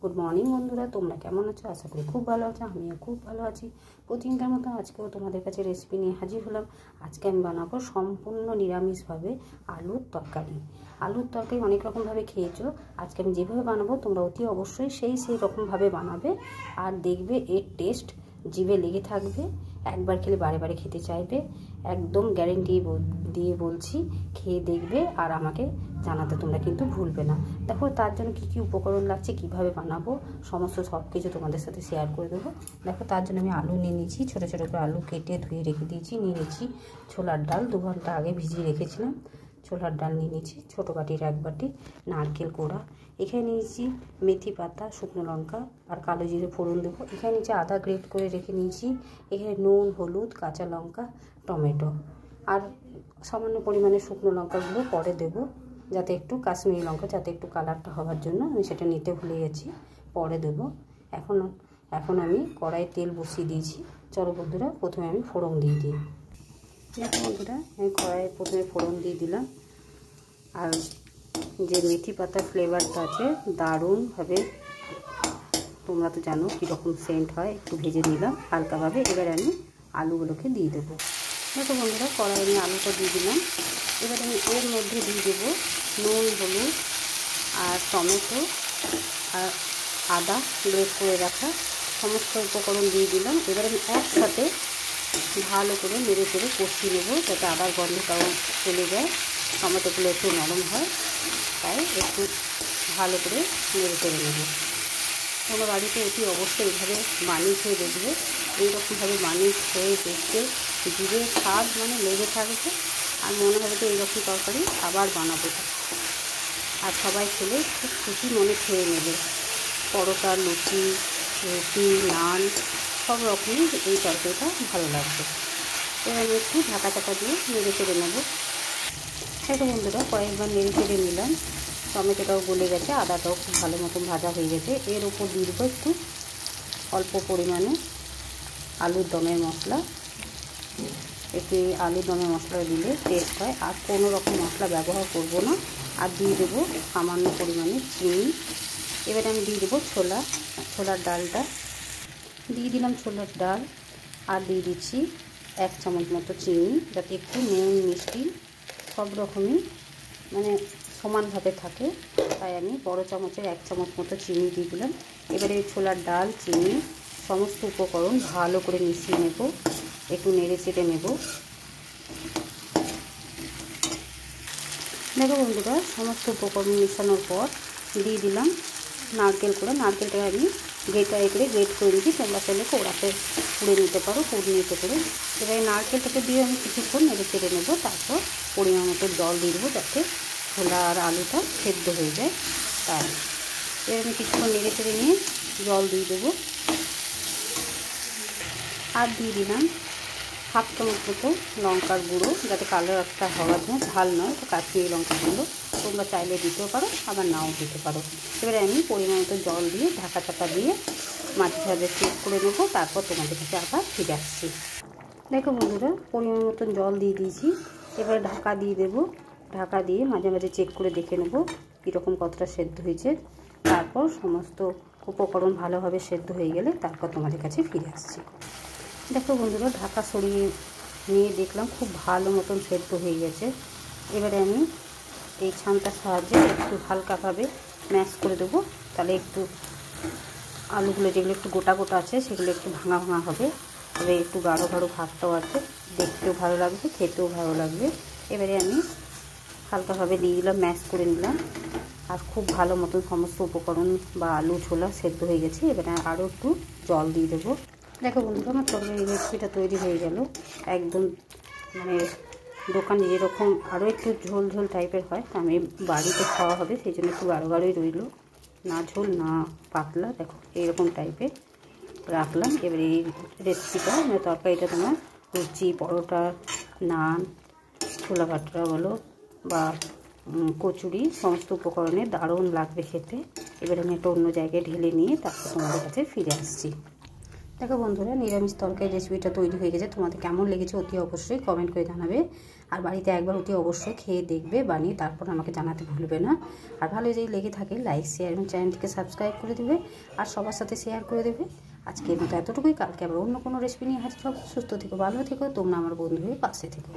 Good morning বন্ধুরা, তোমরা কেমন আছো? আশা করি খুব ভালো আছো। আমিও খুব ভালো আছি। প্রতিদিনকার মতো আজকেও তোমাদের কাছে রেসিপি নিয়ে হাজির হলাম। আজকে আমি বানাবো সম্পূর্ণ নিরামিষভাবে আলুর তরকারি। আলুর তরকারি অনেক রকমভাবে খেয়েছো, আজকে আমি যেভাবে বানাবো তোমরা অতি অবশ্যই সেই রকমভাবে বানাবে, আর দেখবে এর টেস্ট জিভে লেগে থাকবে। একবার খেলে বারে বারে খেতে চাইবে, একদম গ্যারেন্টি দিয়ে বলছি। খেয়ে দেখবে আর আমাকে জানাতে তোমরা কিন্তু ভুলবে না। দেখো তার জন্য কী কী উপকরণ লাগছে, কিভাবে বানাবো সমস্ত সব কিছু তোমাদের সাথে শেয়ার করে দেবো। দেখো তার জন্য আমি আলু নিয়ে নিয়েছি, ছোটো ছোটো করে আলু কেটে ধুয়ে রেখে দিয়েছি। নিয়ে নিয়েছি ছোলার ডাল, 2 ঘন্টা আগে ভিজিয়ে রেখেছিলাম। ছোলার ডাল নিয়ে নিয়েছি ছোটো বাটির 1 বাটি, নারকেল কোড়া, এখানে নিয়েছি মেথি পাতা, শুকনো লঙ্কা আর কালো জিরে ফোড়ন দেবো। এখানে নিচে আদা গ্রেট করে রেখে নিয়েছি। এখানে নুন, হলুদ, কাঁচা লঙ্কা, টমেটো আর সামান্য পরিমাণে শুকনো লঙ্কাগুলো পরে দেবো, যাতে একটু কাশ্মীরি লঙ্কা, যাতে একটু কালারটা হওয়ার জন্য। আমি সেটা নিতে ভুলে গেছি, পরে দেবো। এখন আমি কড়াইয়ে তেল বসিয়ে দিয়েছি। চলো বন্ধুরা, প্রথমে আমি ফোড়ন দিয়ে দিই। দেখো বন্ধুরা, আমি কড়াইয়ে প্রথমে ফোড়ন দিয়ে দিলাম। আর যে মেথি পাতার ফ্লেভারটা আছে দারুণভাবে, তোমরা তো জানো কীরকম সেন্ট হয়। একটু ভেজে নিলাম হালকাভাবে। এবার আমি আলুগুলোকে দিয়ে দেবো। দেখো বন্ধুরা, কড়াইয়ে আমি আলুটা দিয়ে দিলাম। এবার আমি এর মধ্যে দিয়ে দেবো নুন, হলুদ আর টমেটো আর আদা গ্রেট করে রাখা সমস্ত উপকরণ দিয়ে দিলাম। এবার আমি একসাথে ভালো করে নেড়ে চেড়ে কষিয়ে নেবো, যাতে আদার গন্ধটাও চলে যায়, টমেটোগুলো একটু নরম হয়। তাই একটু ভালো করে নেড়ে চেড়ে নেবো। তোমরা বাড়িতে অতি অবশ্যই এইভাবে বানিয়ে খেয়ে দেখবে। এইরকমভাবে বানিয়ে খেয়ে দেখতে জিভে স্বাদ লেগে থাকবে, আর মনে হবে যে এইরকম তরকারি আবার বানাবো। আর সবাই খেলে খুব খুশি মনে খেয়ে নেবে। পরোটা, লুচি, রুটি, নান সব রকমই এই তরকারিটা ভালো লাগবে। এবার আমি একটু ঢাকা দিয়ে নেড়ে চেড়ে নেবো। দেখো বন্ধুরা, কয়েকবার নেড়ে চেড়ে নিলাম। টমেটোটাও গলে গেছে, আদাটাও খুব ভালো মতন ভাজা হয়ে গেছে। এর উপর দিয়ে দেবো একটু অল্প পরিমাণে আলুর দমের মশলা। একটু আলুর দমের মশলা দিলে টেস্ট হয়, আর কোনো রকম মশলা ব্যবহার করব না। আর দিয়ে দেবো সামান্য পরিমাণে চিনি। এবারে আমি দিয়ে দেবো ছোলার ডালটা দিয়ে দিলাম। ছোলার ডাল আর দিয়ে দিচ্ছি 1 চামচ মতো চিনি, যাতে একটু নুন মিষ্টি সব রকমই সমানভাবে থাকে। তাই আমি বড় চামচের 1 চামচ মতো চিনি দিয়ে দিলাম। এবারে ছোলার ডাল, চিনি সমস্ত উপকরণ ভালো করে মিশিয়ে নেব, একটু নেড়ে চেড়ে নেব। দেখো বন্ধুরা, সমস্ত উপকরণ মেশানোর পর দিয়ে দিলাম নারকেল কোড়া। নারকেলটা আমি গ্রেট করে নিয়েছি, তোমরা চাইলে কোড়াতে পুড়ে নিতে পারো, পুড়িয়ে নিতে পারো। এবারে নারকেলটাকে দিয়ে আমি কিছুক্ষণ নেড়ে চেড়ে নেবো। তারপর পরিমাণ মতো জল দিয়ে দেবো, যাতে ছোলা আর আলুটা সেদ্ধ হয়ে যায়। তাই এবার আমি কিছুক্ষণ নেড়ে চেড়ে নিয়ে জল দিয়ে দেবো। আর দিয়ে দিলাম 1/2 চামচ মতো লঙ্কার গুঁড়ো, যাতে কালারটা হওয়ার জন্য। ঝাল নয়, তো কাশ্মীরি লঙ্কা গুঁড়ো তোমরা চাইলে দিতেও পারো, আবার নাও দিতে পারো। এবারে আমি পরিমাণ মতো জল দিয়ে ঢাকা দিয়ে মাঝে সাঝে চেক করে নেবো। তারপর তোমাদের কাছে আবার ফিরে আসছি। দেখো বন্ধুরা, পরিমাণ মতন জল দিয়ে দিয়েছি। এবারে ঢাকা দিয়ে দেবো। ঢাকা দিয়ে মাঝে মাঝে চেক করে দেখে নেবো কীরকম কতটা সেদ্ধ হয়েছে। তারপর সমস্ত উপকরণ ভালোভাবে সেদ্ধ হয়ে গেলে তারপর তোমাদের কাছে ফিরে আসছি। দেখো বন্ধুরা, ঢাকা সরিয়ে নিয়ে দেখলাম খুব ভালো মতন সেদ্ধ হয়ে গেছে। এবারে আমি এই ছানটার সাহায্যে একটু হালকাভাবে ম্যাশ করে দেবো, তাহলে একটু আলুগুলো যেগুলো একটু গোটা গোটা আছে সেগুলো একটু ভাঙা হবে। তবে একটু গাঢ় ভাবটাও আছে, দেখতেও ভালো লাগবে, খেতেও ভালো লাগবে। এবারে আমি হালকাভাবে দিয়ে দিলাম, ম্যাশ করে নিলাম। আর খুব ভালো মতন সমস্ত উপকরণ বা আলু ছোলা সেদ্ধ হয়ে গেছে। এবারে আরও একটু জল দিয়ে দেবো। দেখো বন্ধুরা, আমার তরকারি রেসিপিটা তৈরি হয়ে গেল। একদম দোকানে যেরকম আরও একটু ঝোল ঝোল টাইপের হয়, তা আমি বাড়িতে খাওয়া হবে সেই জন্য একটু গাঢ়ই রইল, না ঝোল না পাতলা। দেখো এইরকম টাইপের রাখলাম। এবার এই রেসিপিটা তরকারিটা তোমার লুচি, পরোটা, নান, ছোলা ভাটরা বলো বা কচুরি সমস্ত উপকরণে দারুণ লাগবে খেতে। এবার আমি একটা অন্য জায়গায় ঢেলে নিয়ে তারপর তোমাদের কাছে ফিরে আসছি। দেখো বন্ধুরা, নিরামিষ তরকারি রেসিপিটা তৈরি হয়ে গেছে। তোমাদের কেমন লেগেছে অতি অবশ্যই কমেন্ট করে জানাবে। আর বাড়িতে একবার অতি অবশ্যই খেয়ে দেখবে, বানিয়ে তারপর আমাকে জানাতে ভুলবে না। আর ভালো যদি লেগে থাকে লাইক, শেয়ার এবং চ্যানেলটিকে সাবস্ক্রাইব করে দেবে আর সবার সাথে শেয়ার করে দেবে। আজকের মতো এতটুকুই, কালকে আবার অন্য কোনো রেসিপি নিয়ে হাজির হব। সুস্থ থেকো, ভালো থেকো, তোমরা আমার বন্ধু হয়ে পাশে থেকো।